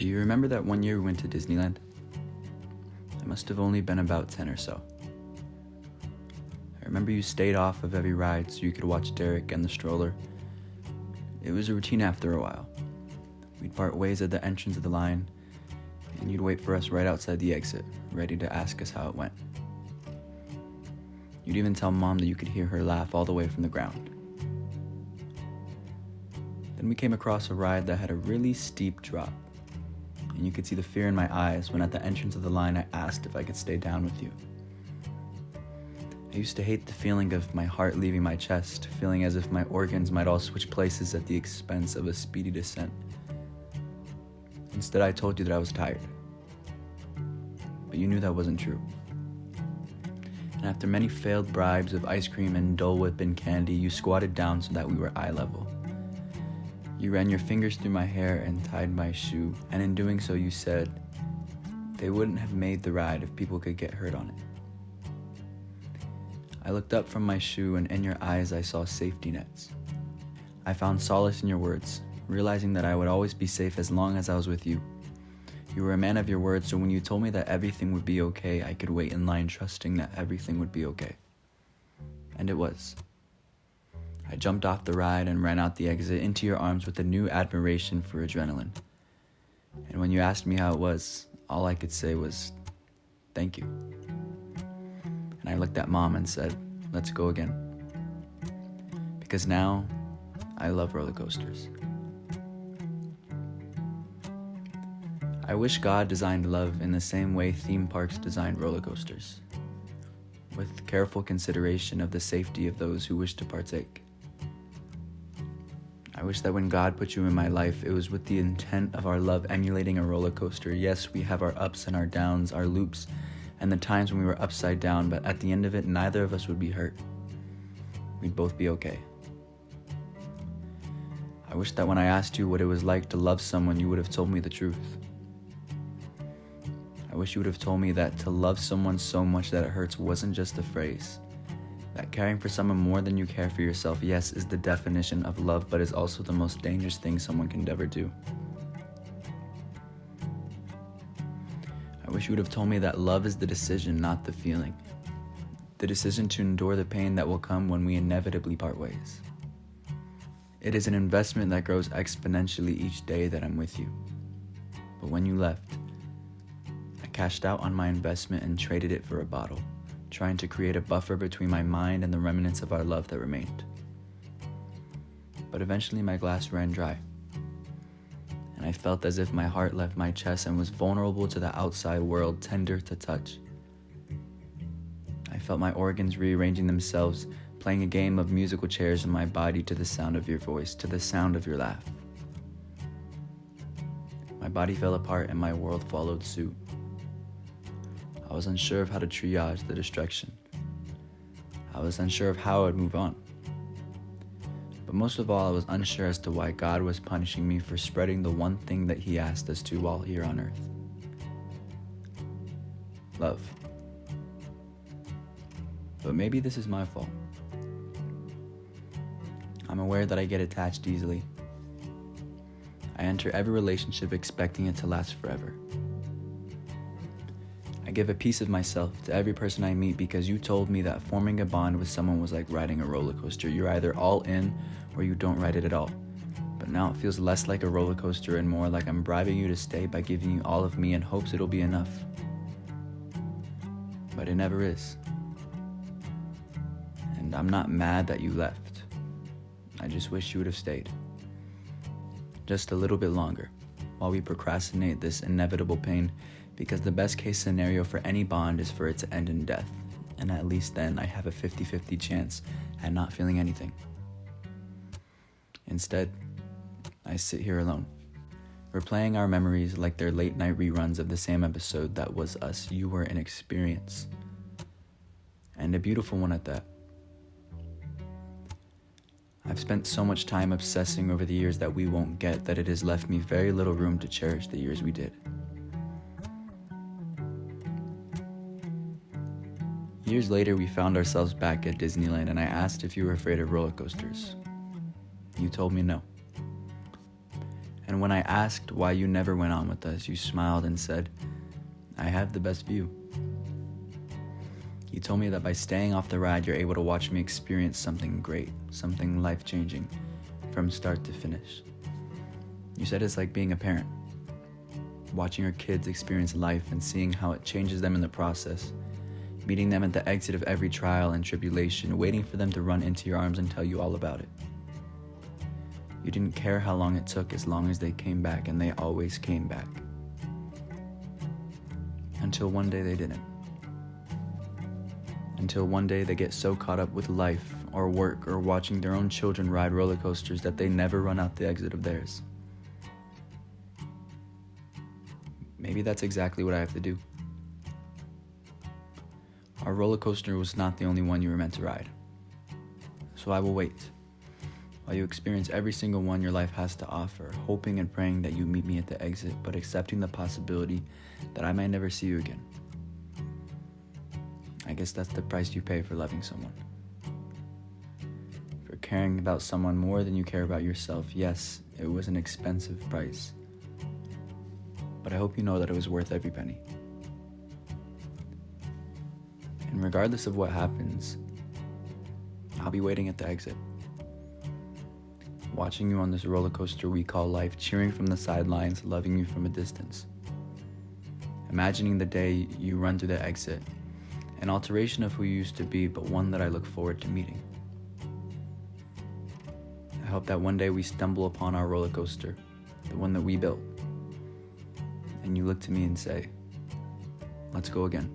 Do you remember that one year we went to Disneyland? I must have only been about 10 or so. I remember you stayed off of every ride so you could watch Derek and the stroller. It was a routine after a while. We'd part ways at the entrance of the line, and you'd wait for us right outside the exit, ready to ask us how it went. You'd even tell Mom that you could hear her laugh all the way from the ground. Then we came across a ride that had a really steep drop, and you could see the fear in my eyes when at the entrance of the line I asked if I could stay down with you. I used to hate the feeling of my heart leaving my chest, feeling as if my organs might all switch places at the expense of a speedy descent. Instead, I told you that I was tired. But you knew that wasn't true. And after many failed bribes of ice cream and Dole Whip and candy, you squatted down so that we were eye level. You ran your fingers through my hair and tied my shoe, and in doing so you said, they wouldn't have made the ride if people could get hurt on it. I looked up from my shoe, and in your eyes I saw safety nets. I found solace in your words, realizing that I would always be safe as long as I was with you. You were a man of your word, so when you told me that everything would be okay, I could wait in line trusting that everything would be okay. And it was. I jumped off the ride and ran out the exit into your arms with a new admiration for adrenaline. And when you asked me how it was, all I could say was, thank you. And I looked at Mom and said, let's go again. Because now, I love roller coasters. I wish God designed love in the same way theme parks designed roller coasters, with careful consideration of the safety of those who wish to partake. I wish that when God put you in my life, it was with the intent of our love emulating a roller coaster. Yes, we have our ups and our downs, our loops, and the times when we were upside down, but at the end of it, neither of us would be hurt. We'd both be okay. I wish that when I asked you what it was like to love someone, you would have told me the truth. I wish you would have told me that to love someone so much that it hurts wasn't just a phrase. That caring for someone more than you care for yourself, yes, is the definition of love, but is also the most dangerous thing someone can ever do. I wish you would have told me that love is the decision, not the feeling. The decision to endure the pain that will come when we inevitably part ways. It is an investment that grows exponentially each day that I'm with you. But when you left, I cashed out on my investment and traded it for a bottle, trying to create a buffer between my mind and the remnants of our love that remained. But eventually my glass ran dry, and I felt as if my heart left my chest and was vulnerable to the outside world, tender to touch. I felt my organs rearranging themselves, playing a game of musical chairs in my body to the sound of your voice, to the sound of your laugh. My body fell apart and my world followed suit. I was unsure of how to triage the destruction. I was unsure of how I would move on. But most of all, I was unsure as to why God was punishing me for spreading the one thing that He asked us to while here on earth. Love. But maybe this is my fault. I'm aware that I get attached easily. I enter every relationship expecting it to last forever. I give a piece of myself to every person I meet because you told me that forming a bond with someone was like riding a roller coaster. You're either all in or you don't ride it at all. But now it feels less like a roller coaster and more like I'm bribing you to stay by giving you all of me in hopes it'll be enough. But it never is. And I'm not mad that you left. I just wish you would have stayed. Just a little bit longer, while we procrastinate this inevitable pain, because the best case scenario for any bond is for it to end in death, and at least then I have a 50-50 chance at not feeling anything. Instead, I sit here alone, replaying our memories like they're late night reruns of the same episode that was us. You were an experience, and a beautiful one at that. I've spent so much time obsessing over the years that we won't get that it has left me very little room to cherish the years we did. Years later, we found ourselves back at Disneyland, and I asked if you were afraid of roller coasters. You told me no. And when I asked why you never went on with us, you smiled and said, "I have the best view." You told me that by staying off the ride, you're able to watch me experience something great, something life-changing, from start to finish. You said it's like being a parent, watching your kids experience life and seeing how it changes them in the process, meeting them at the exit of every trial and tribulation, waiting for them to run into your arms and tell you all about it. You didn't care how long it took as long as they came back, and they always came back. Until one day they didn't. Until one day they get so caught up with life or work or watching their own children ride roller coasters that they never run out the exit of theirs. Maybe that's exactly what I have to do. Our roller coaster was not the only one you were meant to ride. So I will wait while you experience every single one your life has to offer, hoping and praying that you meet me at the exit, but accepting the possibility that I might never see you again. I guess that's the price you pay for loving someone. For caring about someone more than you care about yourself. Yes, it was an expensive price, but I hope you know that it was worth every penny. And regardless of what happens, I'll be waiting at the exit, watching you on this roller coaster we call life, cheering from the sidelines, loving you from a distance. Imagining the day you run through the exit, an alteration of who you used to be, but one that I look forward to meeting. I hope that one day we stumble upon our roller coaster, the one that we built, and you look to me and say, "Let's go again."